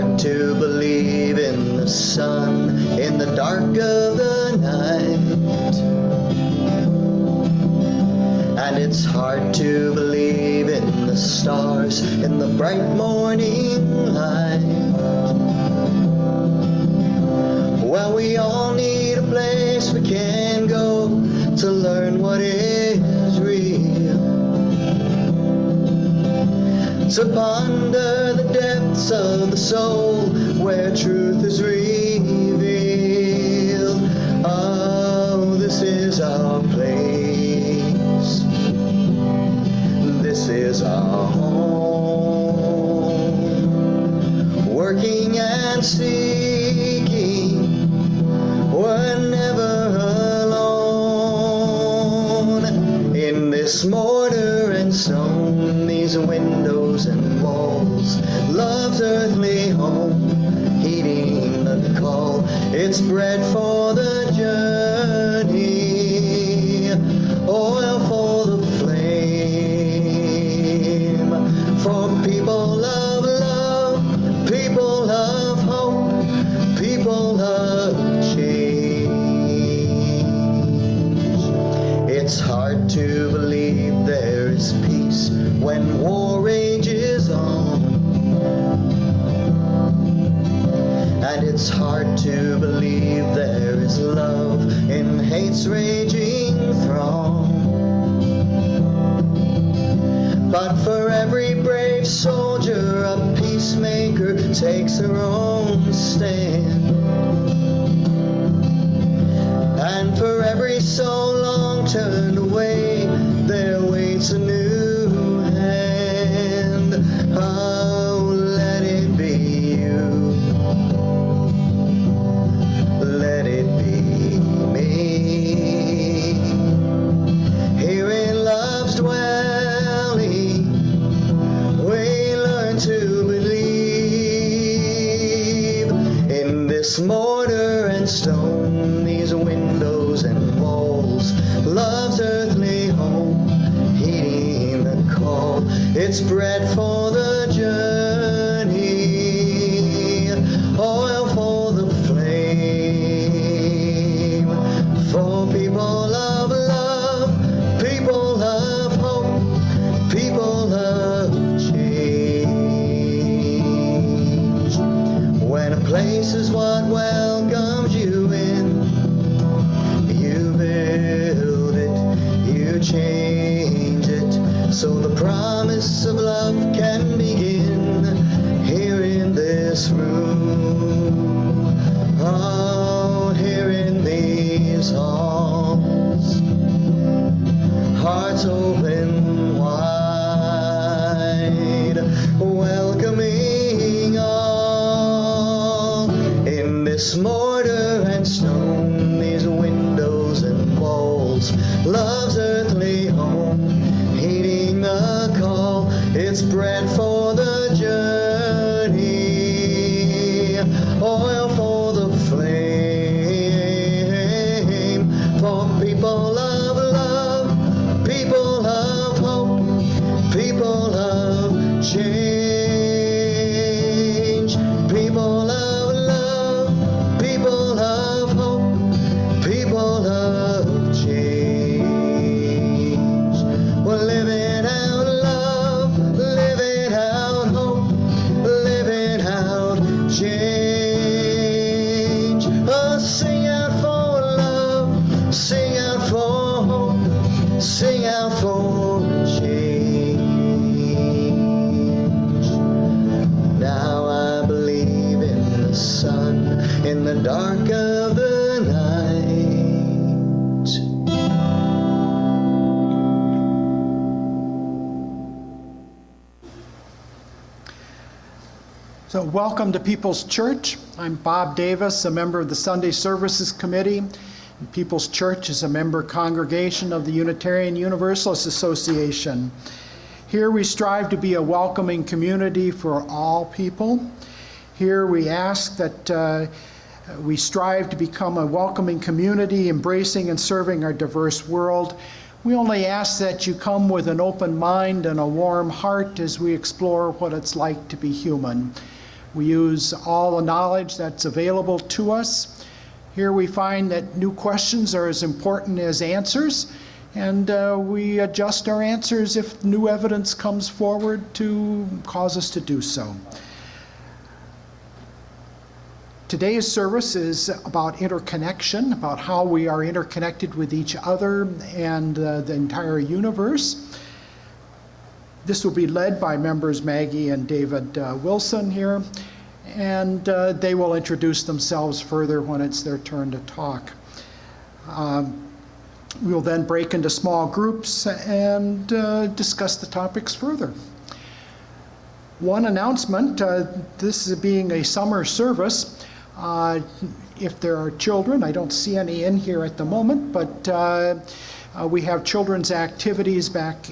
To believe in the sun in the dark of the night, and it's hard to believe in the stars in the bright morning light. Well, we all need a place we can go to learn what is real, to ponder the depths of the soul where truth is revealed. Oh, this is our place. This is our home. Working and seeking, we're never alone. In this mortar and stone, these windows and walls, love's earthly home, heeding the call. It's bread for the journey, oil for the flame, for people of love, people of hope, people of change. It's hard to believe there is peace when war rages on, and it's hard to believe there is love in hate's raging throng. But for every brave soldier, a peacemaker takes her own stand, and for every soul long turned away, there waits a new hand. Oh, let it be you. Let it be me. Here in love's dwelling, we learn to believe in this mortar and stone, these windows and walls, love's earthly home, heeding the call. It's bread for the journey, oil for the flame, for people of love, people of hope, people of change. When a place is what welcomes you in, you build it, you change it, so the promise of love can begin here in this room. Oh, here in these halls, hearts open wide, welcoming all. In this mortar and stone, these windows and walls, love's earthly home, heeding the call. It's bread for the journey, oil for the flame, for people of love, people of hope, people of change, people of love, people of hope, people of change. We're living out love, living out hope, living out change. Oh, sing out for love, sing out for hope, sing out for change. Now I believe in the sun in the dark of the night. So welcome to People's Church. I'm Bob Davis, a member of the Sunday Services Committee. And People's Church is a member congregation of the Unitarian Universalist Association. Here we strive to be a welcoming community for all people. Here we ask that we strive to become a welcoming community, embracing and serving our diverse world. We only ask that you come with an open mind and a warm heart as we explore what it's like to be human. We use all the knowledge that's available to us. Here we find that new questions are as important as answers, and we adjust our answers if new evidence comes forward to cause us to do so. Today's service is about interconnection, about how we are interconnected with each other and the entire universe. This will be led by members Maggie and David Wilson here, and they will introduce themselves further when it's their turn to talk. We will then break into small groups and discuss the topics further. One announcement, this is being a summer service. If there are children, I don't see any in here at the moment, but we have children's activities back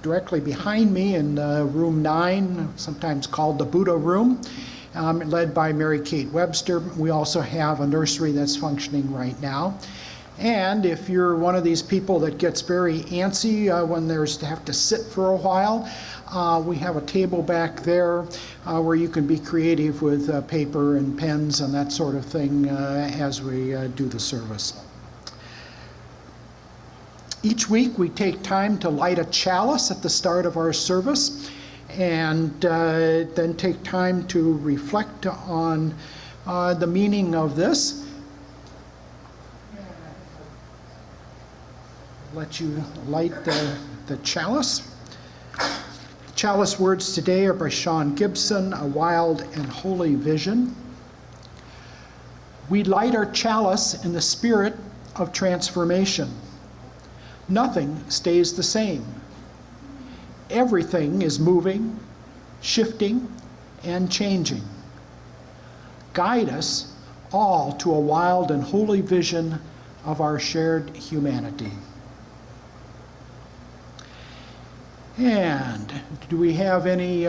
directly behind me in room 9, sometimes called the Buddha room, led by Mary Kate Webster. We also have a nursery that's functioning right now. And if you're one of these people that gets very antsy when there's to have to sit for a while, we have a table back there where you can be creative with paper and pens and that sort of thing as we do the service. Each week we take time to light a chalice at the start of our service, and then take time to reflect on the meaning of this. Let you light the chalice. The chalice words today are by Sean Gibson, A Wild and Holy Vision. We light our chalice in the spirit of transformation. Nothing stays the same. Everything is moving, shifting, and changing. Guide us all to a wild and holy vision of our shared humanity. And do we have any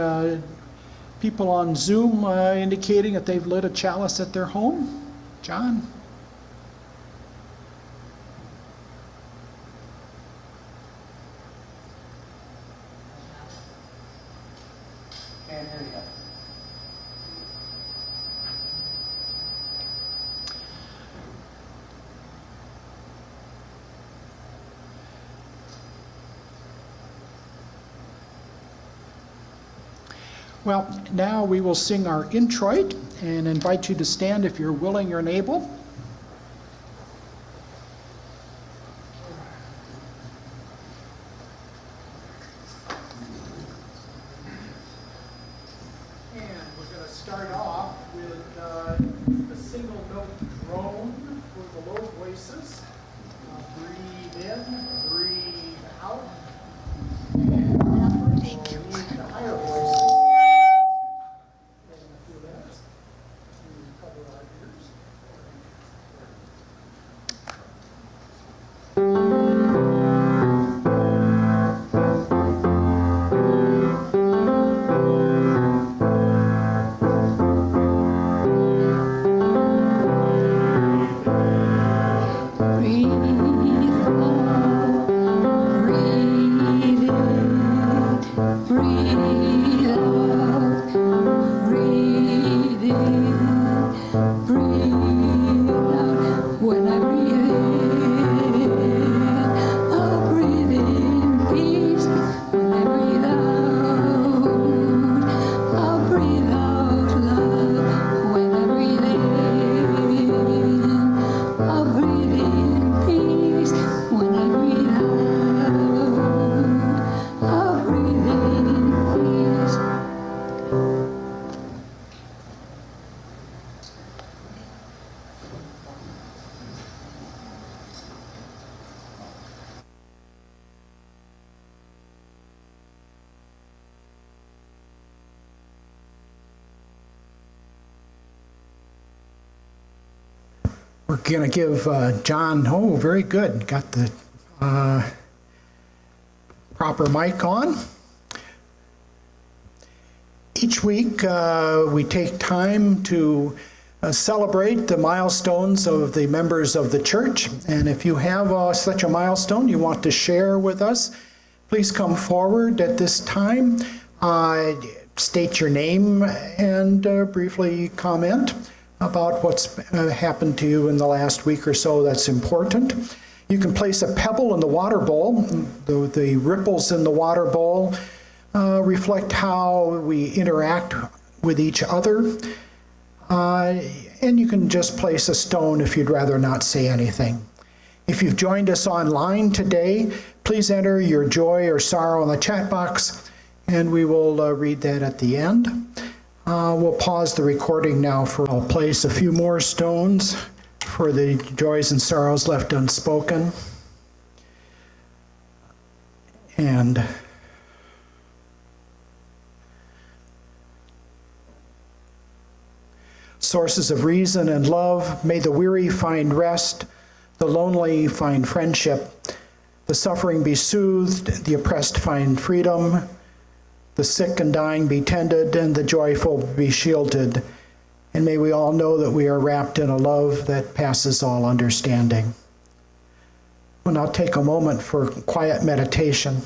people on Zoom indicating that they've lit a chalice at their home? John? Can't hear you. Well, now we will sing our introit and invite you to stand if you're willing or able. And we're going to start off with the single note drone for the low voices. Breathe in, breathe out. And thank you. The higher voices. We're going to give John, oh, very good, got the proper mic on. Each week we take time to celebrate the milestones of the members of the church, and if you have such a milestone you want to share with us, please come forward at this time. state your name and briefly comment about what's happened to you in the last week or so that's important. You can place a pebble in the water bowl. The ripples in the water bowl reflect how we interact with each other. And you can just place a stone if you'd rather not say anything. If you've joined us online today, please enter your joy or sorrow in the chat box, and we will read that at the end. We'll pause the recording now I'll place a few more stones for the joys and sorrows left unspoken. And sources of reason and love, may the weary find rest, the lonely find friendship, the suffering be soothed, the oppressed find freedom, the sick and dying be tended, and the joyful be shielded. And may we all know that we are wrapped in a love that passes all understanding. We'll now take a moment for quiet meditation.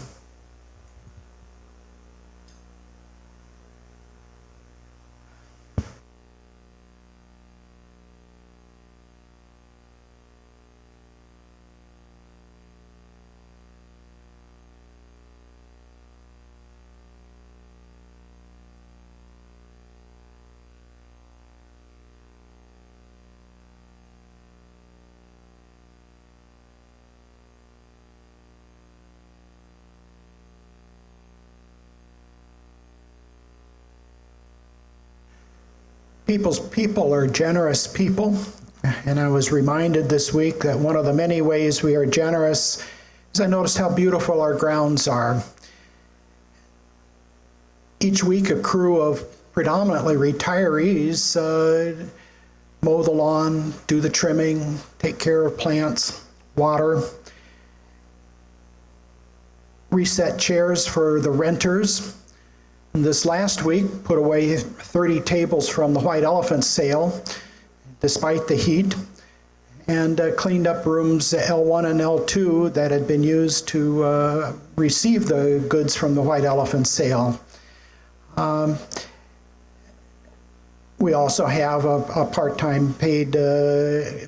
People are generous people, and I was reminded this week that one of the many ways we are generous is I noticed how beautiful our grounds are. Each week a crew of predominantly retirees mow the lawn, do the trimming, take care of plants, water, reset chairs for the renters. This last week, put away 30 tables from the White Elephant sale, despite the heat, and cleaned up rooms L1 and L2 that had been used to receive the goods from the White Elephant sale. We also have a part-time paid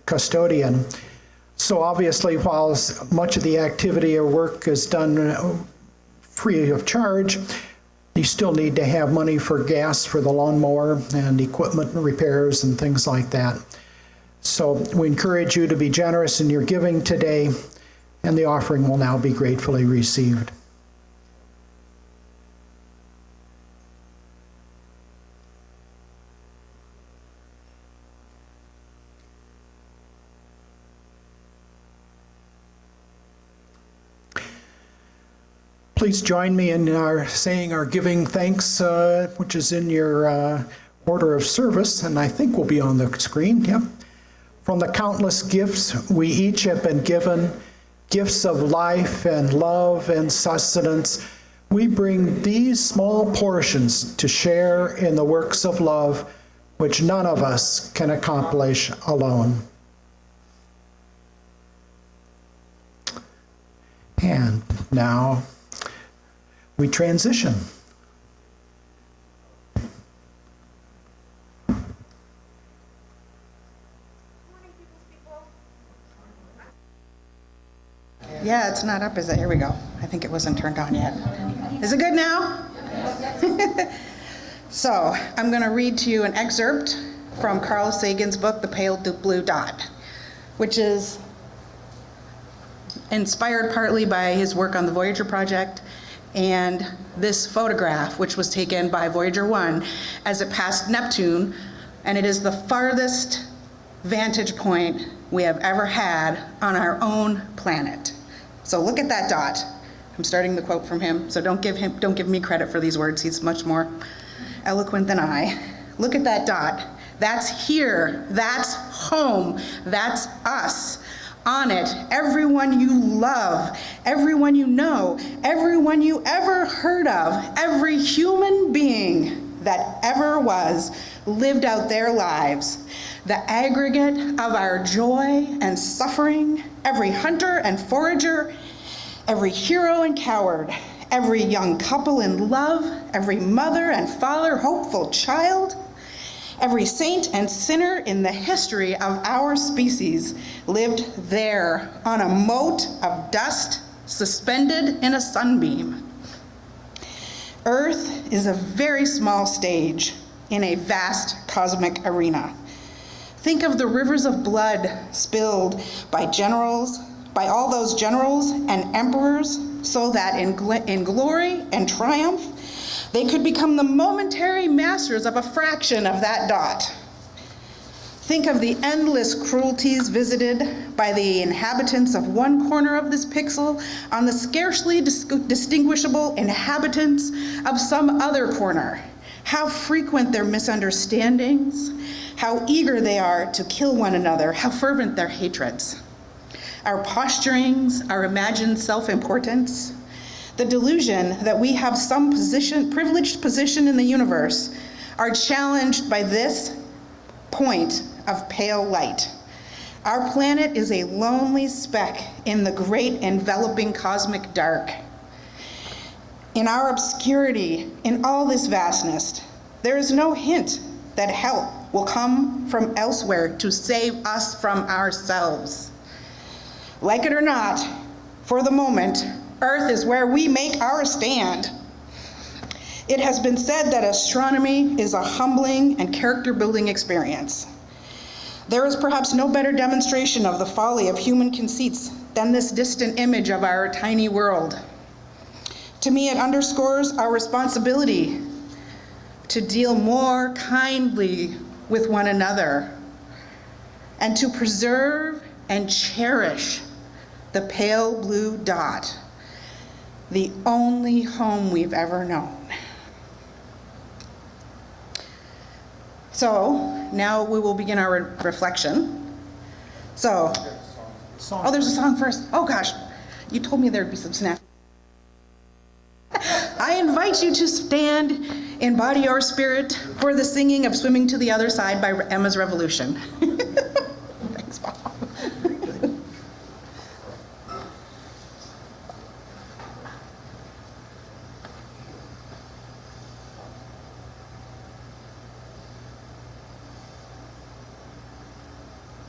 custodian. So obviously, while much of the activity or work is done free of charge, you still need to have money for gas for the lawnmower and equipment repairs and things like that. So we encourage you to be generous in your giving today, and the offering will now be gratefully received. Please join me in saying our giving thanks, which is in your order of service, and I think will be on the screen. Yep. From the countless gifts we each have been given, gifts of life and love and sustenance, we bring these small portions to share in the works of love which none of us can accomplish alone. And now we transition. Yeah, it's not up, is it? Here we go. I think it wasn't turned on yet. Is it good now? So, I'm going to read to you an excerpt from Carl Sagan's book, The Pale Blue Dot, which is inspired partly by his work on the Voyager project and this photograph, which was taken by Voyager 1 as it passed Neptune, and it is the farthest vantage point we have ever had on our own planet. So look at that dot. I'm starting the quote from him, so don't give me credit for these words. He's much more eloquent than I. Look at that dot. That's here. That's home. That's us. On it, everyone you love, everyone you know, everyone you ever heard of, every human being that ever was, lived out their lives. The aggregate of our joy and suffering, every hunter and forager, every hero and coward, every young couple in love, every mother and father hopeful child, every saint and sinner in the history of our species lived there on a mote of dust suspended in a sunbeam. Earth is a very small stage in a vast cosmic arena. Think of the rivers of blood spilled by all those generals and emperors, so that in glory and triumph, they could become the momentary masters of a fraction of that dot. Think of the endless cruelties visited by the inhabitants of one corner of this pixel on the scarcely distinguishable inhabitants of some other corner. How frequent their misunderstandings, how eager they are to kill one another, how fervent their hatreds. Our posturings, our imagined self-importance, the delusion that we have some privileged position in the universe are challenged by this point of pale light. Our planet is a lonely speck in the great enveloping cosmic dark. In our obscurity, in all this vastness, there is no hint that help will come from elsewhere to save us from ourselves. Like it or not, for the moment, Earth is where we make our stand. It has been said that astronomy is a humbling and character-building experience. There is perhaps no better demonstration of the folly of human conceits than this distant image of our tiny world. To me, it underscores our responsibility to deal more kindly with one another and to preserve and cherish the pale blue dot, the only home we've ever known. So now we will begin our reflection. So, oh, there's a song first. Oh gosh, you told me there'd be some snaps. I invite you to stand in body or spirit for the singing of Swimming to the Other Side by Emma's Revolution. Thanks, Bob.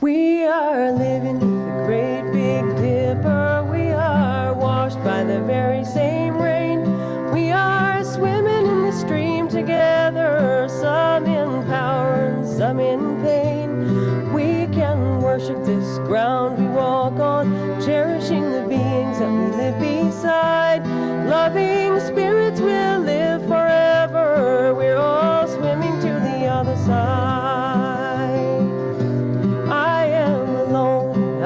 We are living the great big dipper. We are washed by the very same rain. We are swimming in the stream together, some in power and some in pain. We can worship this ground we walk on, cherishing the beings that we live beside. Loving spirits will live forever. We're all swimming to the other side.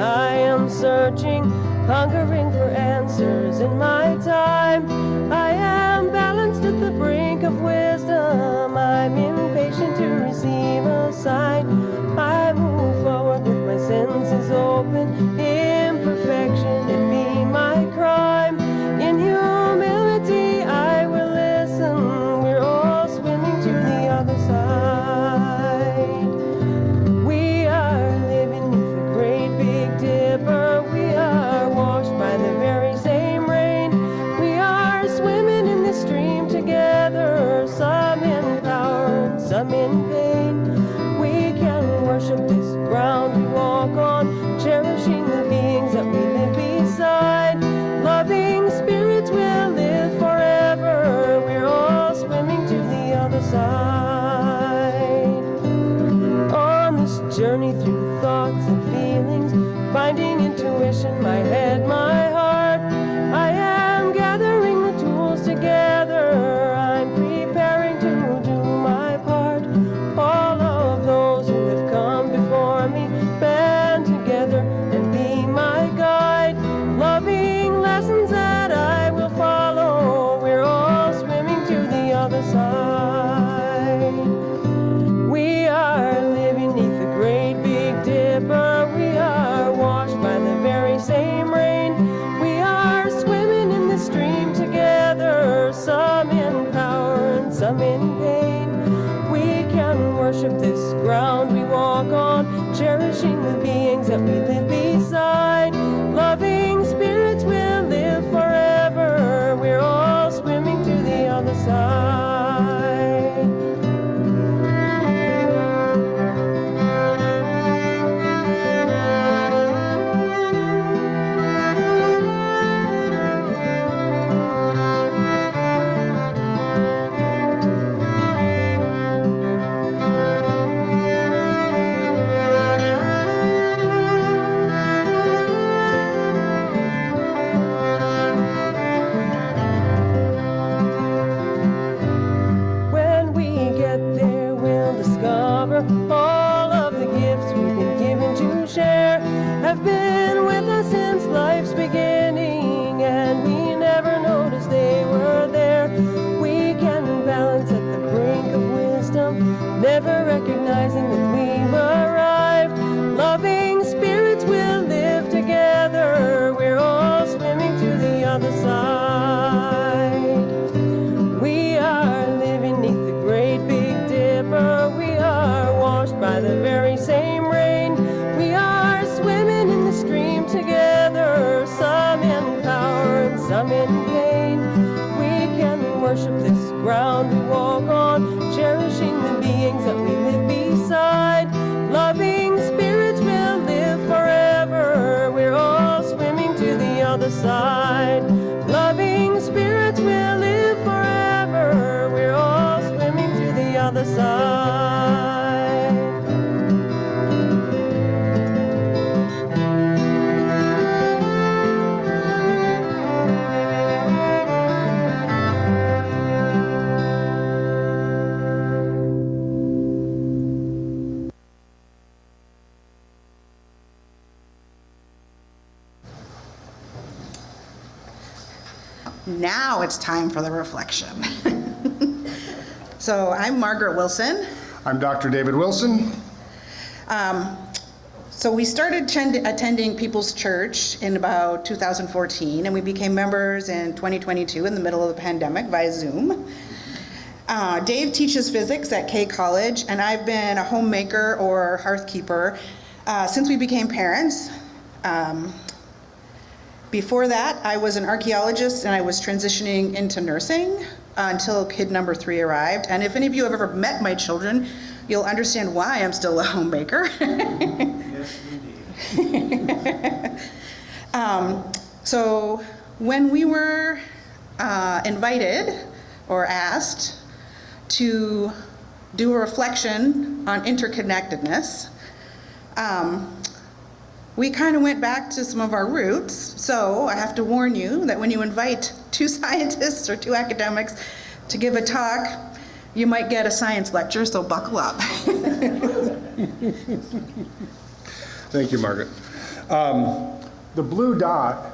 I am searching, hungering for answers in my time. I am balanced at the brink of wisdom. I'm impatient to receive a sign. I move forward with my senses open. Imperfection, it be my crime. In humility, I will listen. We're all swimming to the other side. We are living neath the great big dipper. We are washed by the very same rain. We are swimming in the stream together, some in power and some in pain. We can worship this ground we walk on, cherishing the beings that we live beside. Loving spirits will live forever. We're all swimming to the other side. On this journey through thoughts and feelings, finding intuition, my head, my heart, I am gathering the tools together. I'm preparing to do my part. All of those who have come before me band together and be my guide. Loving lessons that I will follow. We're all swimming to the other side. We are living neath the great big dipper. We are washed by the very same rain. We are swimming in the stream together, some in power and some in pain. We can worship this ground we walk on, cherishing the beings that we live beside. Loving spirits will live forever. We're all They've been with us since life's beginning, and we never noticed they were there. We can balance at the brink of wisdom, never recognizing that we've arrived. Loving spirits will live together. We're all swimming to the other side. We are living neath the great Big Dipper. We are washed by the very same rain. We are swimming in the stream together, some in power and some in pain. We can worship this ground we walk on, cherishing the beings that we live beside. Loving spirits will live forever. We're all swimming to the other side. Loving spirits will live forever. We're all swimming to the other side. Now it's time for the reflection. So I'm Margaret Wilson. I'm Dr. David Wilson. So we started attending People's Church in about 2014, and we became members in 2022 in the middle of the pandemic via Zoom. Dave teaches physics at K College, and I've been a homemaker or hearthkeeper since we became parents. Before that, I was an archaeologist, and I was transitioning into nursing until kid number 3 arrived. And if any of you have ever met my children, you'll understand why I'm still a homemaker. Yes, indeed. So when we were invited or asked to do a reflection on interconnectedness, we kind of went back to some of our roots. So I have to warn you that when you invite 2 scientists or 2 academics to give a talk, you might get a science lecture, so buckle up. Thank you, Margaret. The blue dot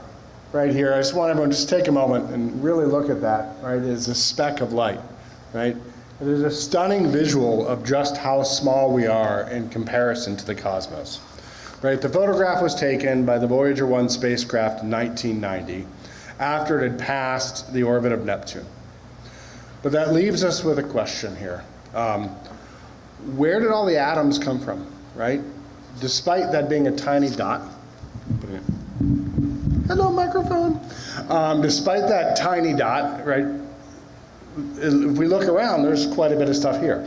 right here, I just want everyone to just take a moment and really look at that, right? It's a speck of light, right? It is a stunning visual of just how small we are in comparison to the cosmos. Right, the photograph was taken by the Voyager 1 spacecraft in 1990 after it had passed the orbit of Neptune. But that leaves us with a question here. Where did all the atoms come from, right? Despite that being a tiny dot. Hello, microphone. Despite that tiny dot, right, if we look around, there's quite a bit of stuff here.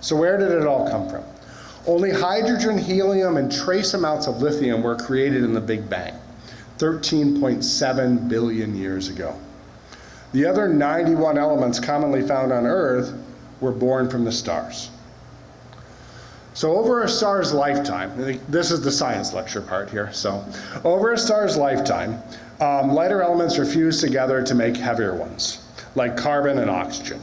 So where did it all come from? Only hydrogen, helium, and trace amounts of lithium were created in the Big Bang, 13.7 billion years ago. The other 91 elements commonly found on Earth were born from the stars. So over a star's lifetime, this is the science lecture part here, so over a star's lifetime, lighter elements are fused together to make heavier ones, like carbon and oxygen.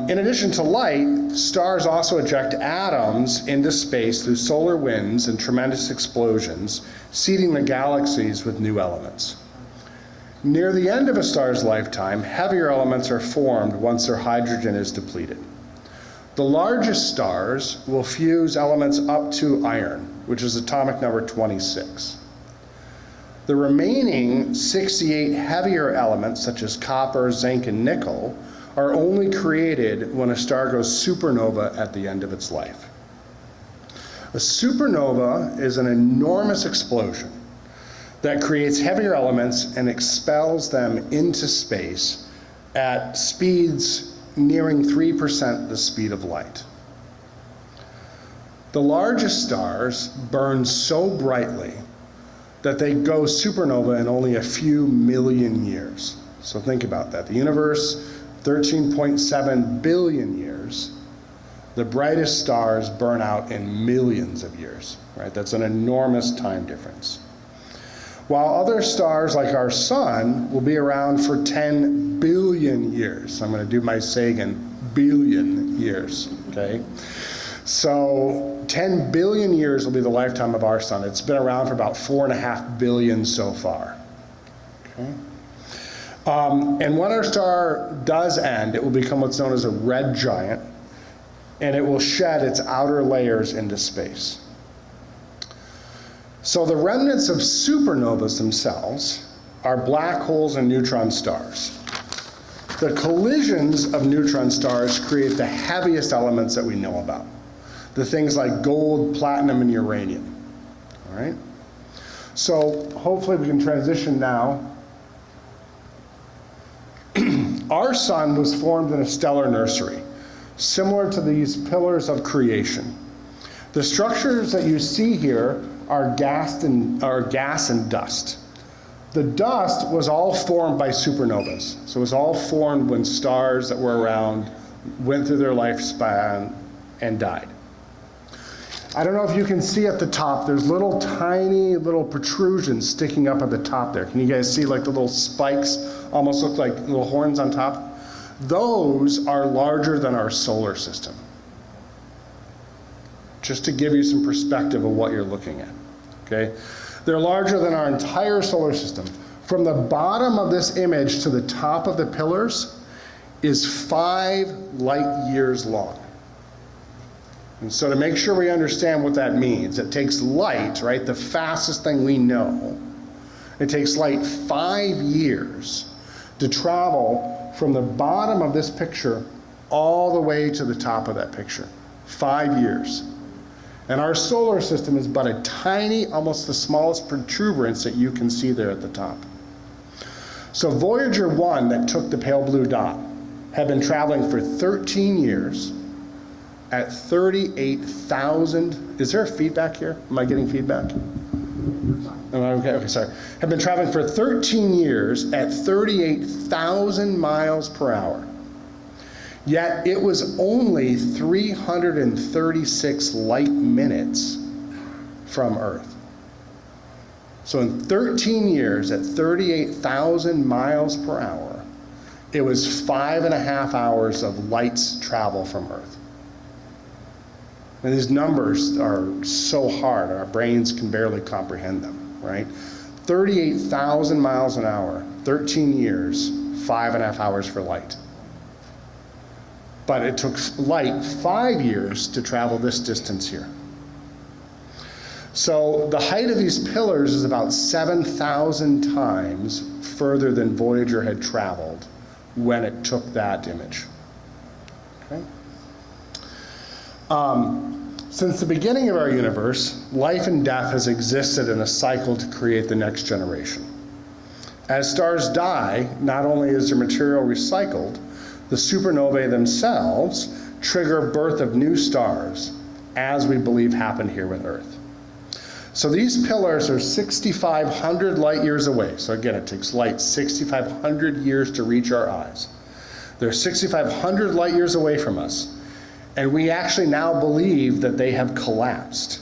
In addition to light, stars also eject atoms into space through solar winds and tremendous explosions, seeding the galaxies with new elements. Near the end of a star's lifetime, heavier elements are formed once their hydrogen is depleted. The largest stars will fuse elements up to iron, which is atomic number 26. The remaining 68 heavier elements, such as copper, zinc, and nickel, are only created when a star goes supernova at the end of its life. A supernova is an enormous explosion that creates heavier elements and expels them into space at speeds nearing 3% the speed of light. The largest stars burn so brightly that they go supernova in only a few million years. So think about that. The universe, 13.7 billion years. The brightest stars burn out in millions of years, right? That's an enormous time difference. While other stars like our sun will be around for 10 billion years. I'm going to do my Sagan, billion years, okay? So 10 billion years will be the lifetime of our sun. It's been around for about 4.5 billion so far. Okay. And when our star does end, it will become what's known as a red giant, and it will shed its outer layers into space. So the remnants of supernovas themselves are black holes and neutron stars. The collisions of neutron stars create the heaviest elements that we know about. The things like gold, platinum, and uranium. All right? So hopefully we can transition now. Our sun was formed in a stellar nursery, similar to these pillars of creation. The structures that you see here are gas and dust. The dust was all formed by supernovas. So it was all formed when stars that were around went through their lifespan and died. I don't know if you can see at the top, there's tiny little protrusions sticking up at the top there. Can you guys see like the little spikes, almost look like little horns on top? Those are larger than our solar system. Just to give you some perspective of what you're looking at, okay? They're larger than our entire solar system. From the bottom of this image to the top of the pillars is 5 light years long. And so to make sure we understand what that means, it takes light, right, the fastest thing we know, it takes light 5 years to travel from the bottom of this picture all the way to the top of that picture. 5 years. And our solar system is but a tiny, almost the smallest protuberance that you can see there at the top. So Voyager 1, that took the pale blue dot, had been traveling for 13 years at 38,000, is there a feedback here? Am I getting feedback? Okay, sorry. Had been traveling for 13 years at 38,000 miles per hour. Yet it was only 336 light minutes from Earth. So in 13 years at 38,000 miles per hour, it was 5.5 hours of light's travel from Earth. And these numbers are so hard, our brains can barely comprehend them, right? 38,000 miles an hour, 13 years, 5.5 hours for light. But it took light 5 years to travel this distance here. So the height of these pillars is about 7,000 times further than Voyager had traveled when it took that image. Okay? Since the beginning of our universe, life and death has existed in a cycle to create the next generation. As stars die, not only is their material recycled, the supernovae themselves trigger birth of new stars, as we believe happened here with Earth. So these pillars are 6,500 light years away. So again, it takes light 6,500 years to reach our eyes. They're 6,500 light years away from us. And we actually now believe that they have collapsed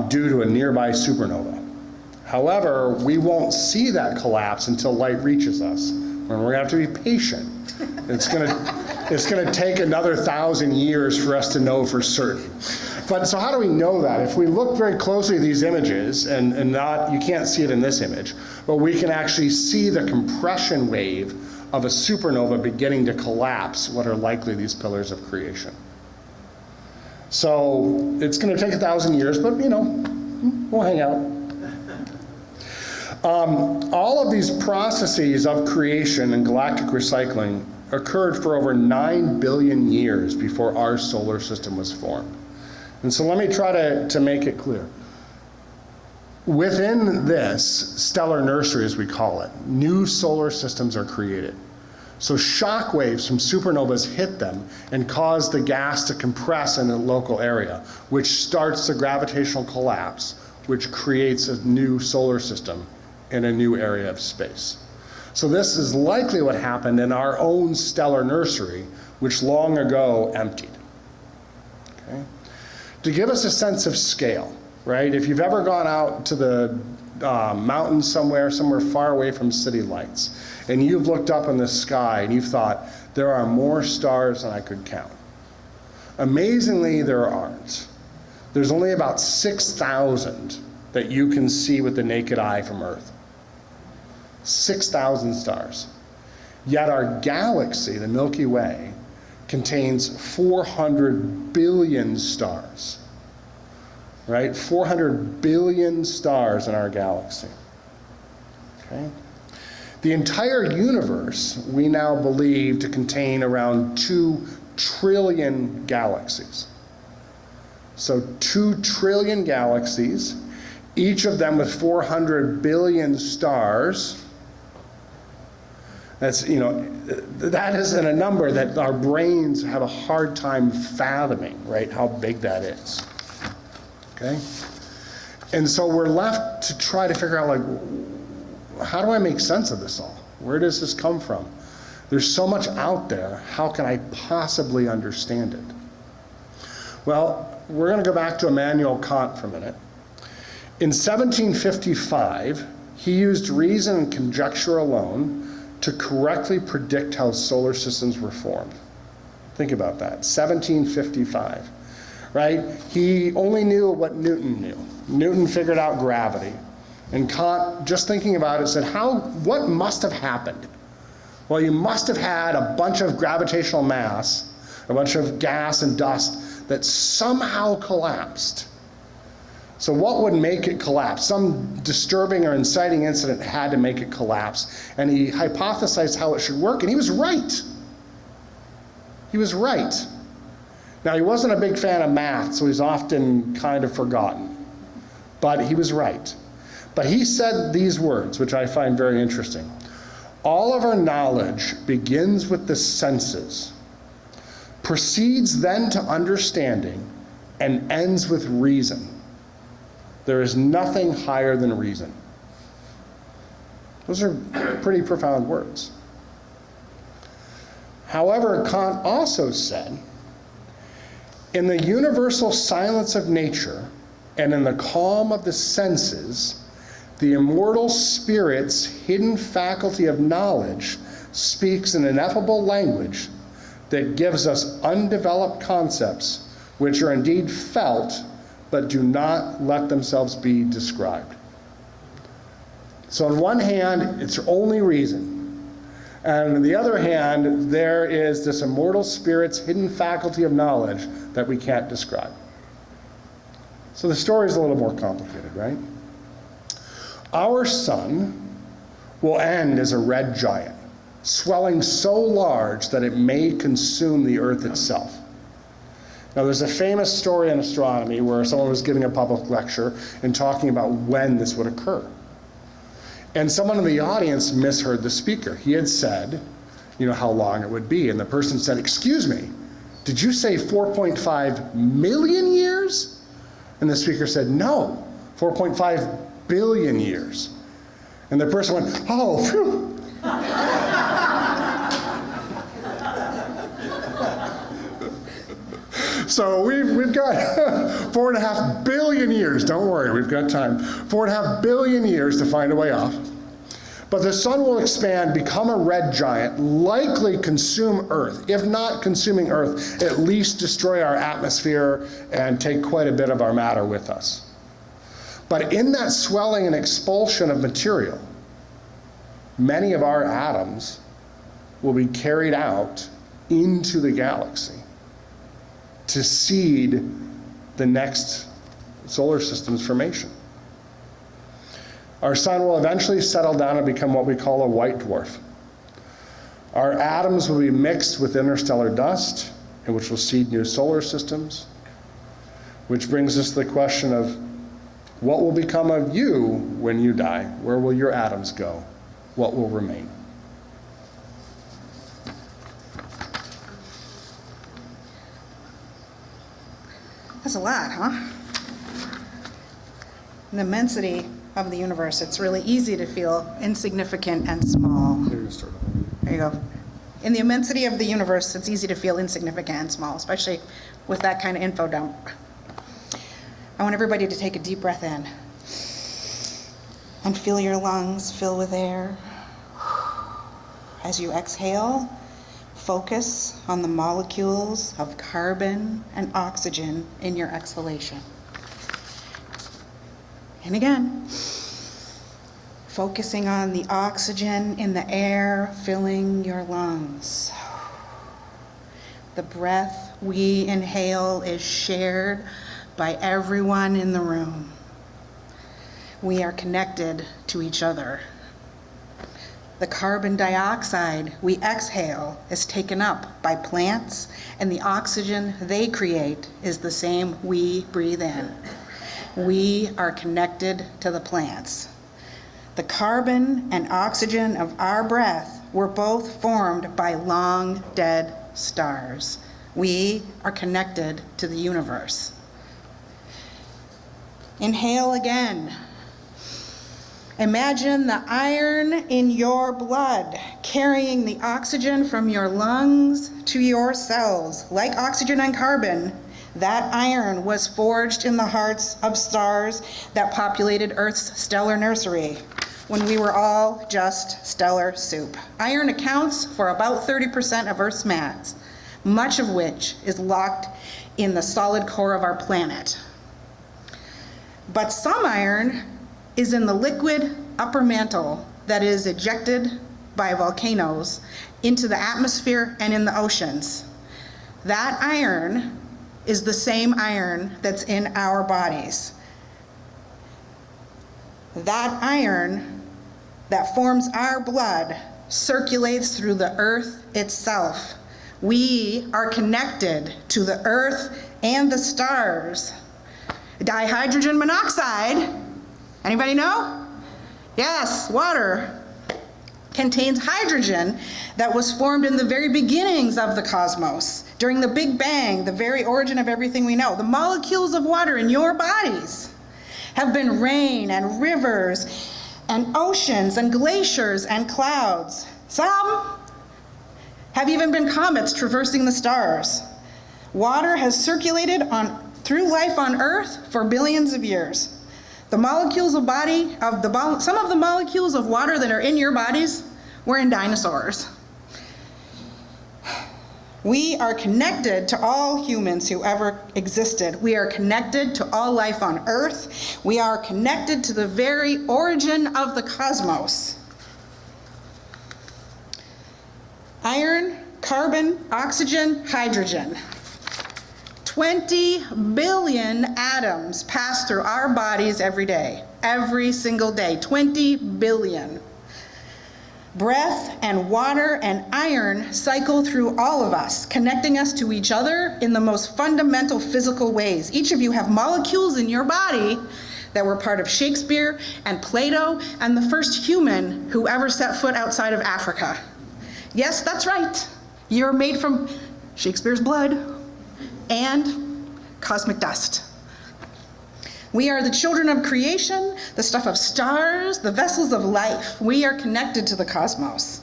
due to a nearby supernova. However, we won't see that collapse until light reaches us. And we're gonna have to be patient. It's gonna take another 1,000 years for us to know for certain. But so how do we know that? If we look very closely at these images, and not, you can't see it in this image, but we can actually see the compression wave of a supernova beginning to collapse what are likely these pillars of creation. So it's gonna take 1,000 years, but you know, we'll hang out. All of these processes of creation and galactic recycling occurred for over 9 billion years before our solar system was formed. And so let me try to make it clear. Within this stellar nursery, as we call it, new solar systems are created. So shock waves from supernovas hit them and cause the gas to compress in a local area, which starts the gravitational collapse, which creates a new solar system in a new area of space. So this is likely what happened in our own stellar nursery, which long ago emptied. Okay? To give us a sense of scale, right? If you've ever gone out to the mountains somewhere far away from city lights, and you've looked up in the sky and you've thought, there are more stars than I could count. Amazingly, there aren't. There's only about 6,000 that you can see with the naked eye from Earth. 6,000 stars. Yet our galaxy, the Milky Way, contains 400 billion stars. Right? 400 billion stars in our galaxy. Okay? The entire universe we now believe to contain around 2 trillion galaxies. So 2 trillion galaxies, each of them with 400 billion stars. That's, you know, that isn't a number that our brains have a hard time fathoming, right? How big that is. Okay? And so we're left to try to figure out, like, how do I make sense of this all? Where does this come from? There's so much out there. How can I possibly understand it? Well, we're going to go back to Immanuel Kant for a minute. In 1755, he used reason and conjecture alone to correctly predict how solar systems were formed. Think about that, 1755, right? He only knew what Newton knew. Newton figured out gravity. And Kant, just thinking about it, said, what must have happened? Well, you must have had a bunch of gravitational mass, a bunch of gas and dust that somehow collapsed. So what would make it collapse? Some disturbing or inciting incident had to make it collapse. And he hypothesized how it should work, and he was right. He was right. Now, he wasn't a big fan of math, so he's often kind of forgotten. But he was right. But he said these words, which I find very interesting. All of our knowledge begins with the senses, proceeds then to understanding, and ends with reason. There is nothing higher than reason. Those are pretty profound words. However, Kant also said, in the universal silence of nature and in the calm of the senses, the immortal spirit's hidden faculty of knowledge speaks an ineffable language that gives us undeveloped concepts, which are indeed felt, but do not let themselves be described. So on one hand, it's only reason. And on the other hand, there is this immortal spirit's hidden faculty of knowledge that we can't describe. So the story is a little more complicated, right? Our sun will end as a red giant, swelling so large that it may consume the earth itself. Now, there's a famous story in astronomy where someone was giving a public lecture and talking about when this would occur. And someone in the audience misheard the speaker. He had said, you know, how long it would be. And the person said, "Excuse me, did you say 4.5 million years?" And the speaker said, "No, 4.5 billion years." And the person went, "Oh, phew." So we've got 4.5 billion years. Don't worry, we've got time. 4.5 billion years to find a way off. But the sun will expand, become a red giant, likely consume Earth. If not consuming Earth, at least destroy our atmosphere and take quite a bit of our matter with us. But in that swelling and expulsion of material, many of our atoms will be carried out into the galaxy to seed the next solar system's formation. Our sun will eventually settle down and become what we call a white dwarf. Our atoms will be mixed with interstellar dust, and which will seed new solar systems, which brings us to the question of what will become of you when you die? Where will your atoms go? What will remain? That's a lot, huh? The immensity of the universe, it's really easy to feel insignificant and small. There you go. In the immensity of the universe, it's easy to feel insignificant and small, especially with that kind of info dump. I want everybody to take a deep breath in and feel your lungs fill with air. As you exhale, Focus on the molecules of carbon and oxygen in your exhalation. And again, focusing on the oxygen in the air filling your lungs. The breath we inhale is shared by everyone in the room. We are connected to each other. The carbon dioxide we exhale is taken up by plants, and the oxygen they create is the same we breathe in. We are connected to the plants. The carbon and oxygen of our breath were both formed by long dead stars. We are connected to the universe. Inhale again. Imagine the iron in your blood carrying the oxygen from your lungs to your cells. Like oxygen and carbon, that iron was forged in the hearts of stars that populated Earth's stellar nursery when we were all just stellar soup. Iron accounts for about 30% of Earth's mass, much of which is locked in the solid core of our planet. But some iron is in the liquid upper mantle that is ejected by volcanoes into the atmosphere and in the oceans. That iron is the same iron that's in our bodies. That iron that forms our blood circulates through the earth itself. We are connected to the earth and the stars. Dihydrogen monoxide, anybody know? Yes, water contains hydrogen that was formed in the very beginnings of the cosmos. During the Big Bang, the very origin of everything we know. The molecules of water in your bodies have been rain and rivers and oceans and glaciers and clouds. Some have even been comets traversing the stars. Water has circulated through life on Earth for billions of years. The molecules of some of the molecules of water that are in your bodies were in dinosaurs. We are connected to all humans who ever existed. We are connected to all life on Earth. We are connected to the very origin of the cosmos. Iron, carbon, oxygen, hydrogen. 20 billion atoms pass through our bodies every day, every single day, 20 billion. Breath and water and iron cycle through all of us, connecting us to each other in the most fundamental physical ways. Each of you have molecules in your body that were part of Shakespeare and Plato and the first human who ever set foot outside of Africa. Yes, that's right. You're made from Shakespeare's blood and cosmic dust. We are the children of creation, the stuff of stars, the vessels of life. We are connected to the cosmos.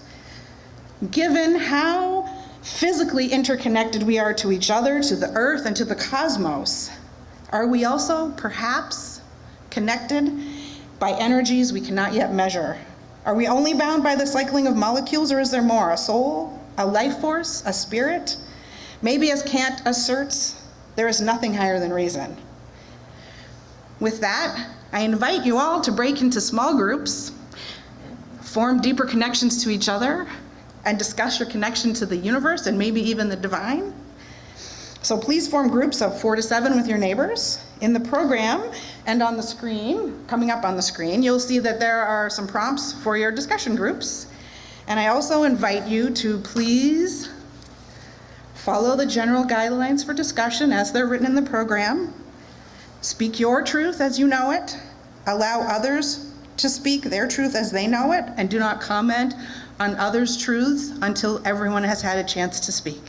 Given how physically interconnected we are to each other, to the earth, and to the cosmos, are we also perhaps connected by energies we cannot yet measure? Are we only bound by the cycling of molecules, or is there more? A soul, a life force, a spirit? Maybe, as Kant asserts, there is nothing higher than reason. With that, I invite you all to break into small groups, form deeper connections to each other, and discuss your connection to the universe and maybe even the divine. So please form groups of 4 to 7 with your neighbors. In the program and on the screen, coming up on the screen, you'll see that there are some prompts for your discussion groups. And I also invite you to please follow the general guidelines for discussion as they're written in the program. Speak your truth as you know it. Allow others to speak their truth as they know it, and do not comment on others' truths until everyone has had a chance to speak.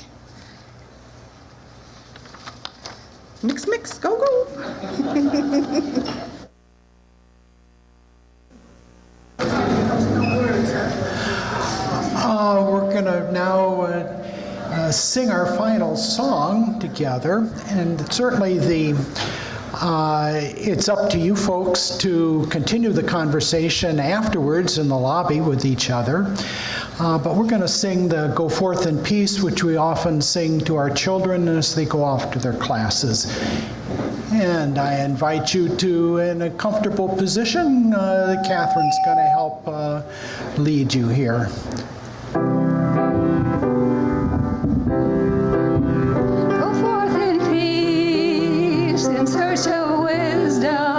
Mix, mix, go, go. We're going to now sing our final song together, and certainly the It's up to you folks to continue the conversation afterwards in the lobby with each other. But we're going to sing the Go Forth in Peace, which we often sing to our children as they go off to their classes. And I invite you to, in a comfortable position, Catherine's going to help lead you here. Go forth in peace in search of wisdom.